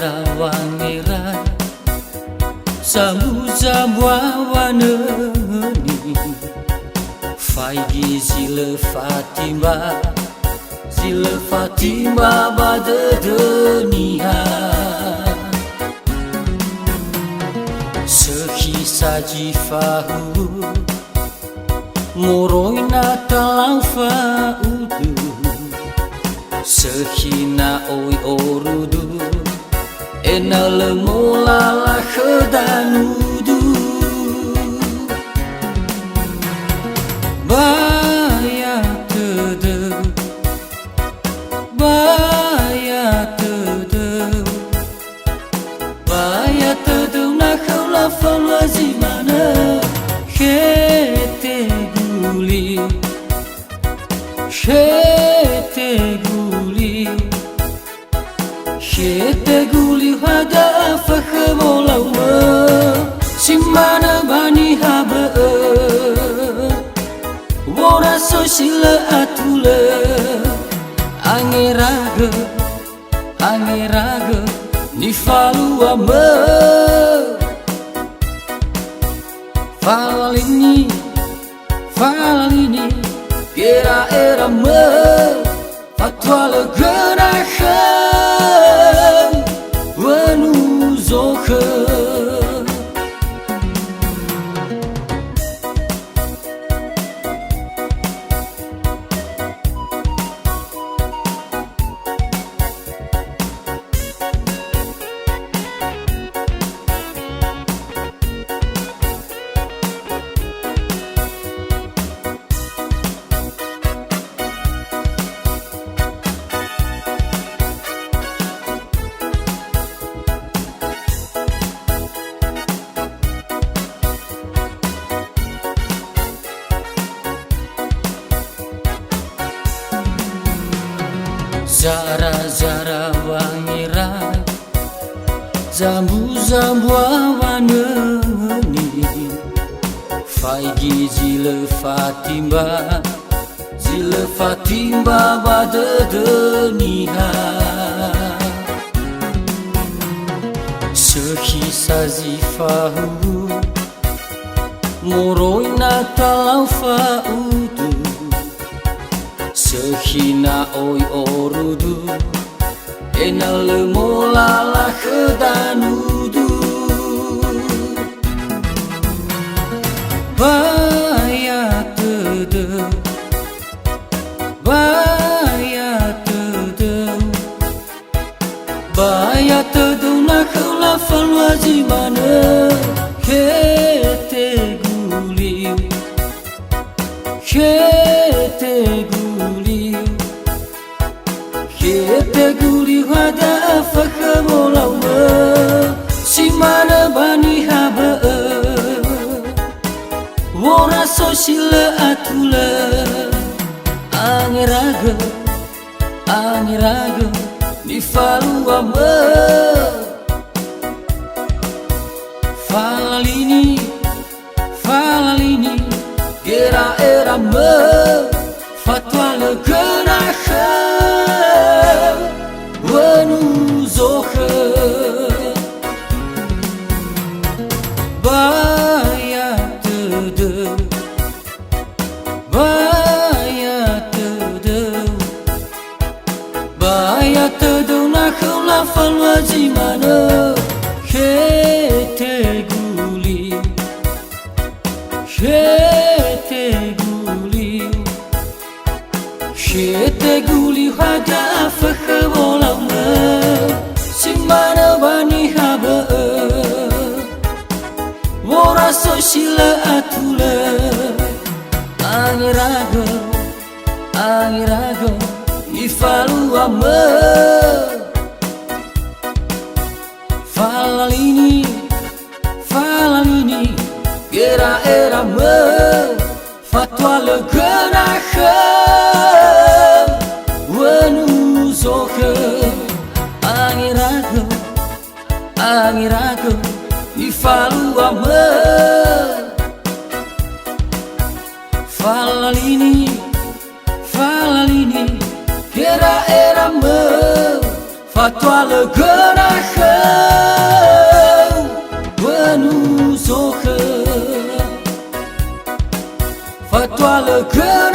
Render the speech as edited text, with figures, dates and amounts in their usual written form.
zara wangeran Zambu-zambu awaneni Faigi zile Fatima badedenia Sekisa jifahu Moroina talang faudu Sehina oi orudu Ena lemolala kedanudu Baya tedeu Nak kau lafal wazimana Khete guli Hada fakhamolawa Simana bani haba Wora sosila atula Angeraga Ni falu ama Falini Kira era me Fatwa legerahan Wenu zoke Zara wangeran Zambu-zambu awaneni Faigi zile Fatima badedenia Sekisa zifahu Moroina talau faudu Sehina oi orudu Ena lemolala kedanudu Baya tedeu Nak kau lafal wazimana Khete guli Hada fakhamolawa Simana bani haba Wora sosila atula Angeraga Ni falu ama Falini Kira era me Fatwa legerahan Wenu zoke Baya tedeu Nak kau lafal wazimana Khete guli Hada fakhamolawa Simana bani haba Wora sosila atula Angeraga Ni falu ama Falini Kira era me Fatwa legerahan Wenu zoke Angeraga Ni falu ama Falini Kira era me Fatwa legerahan Kera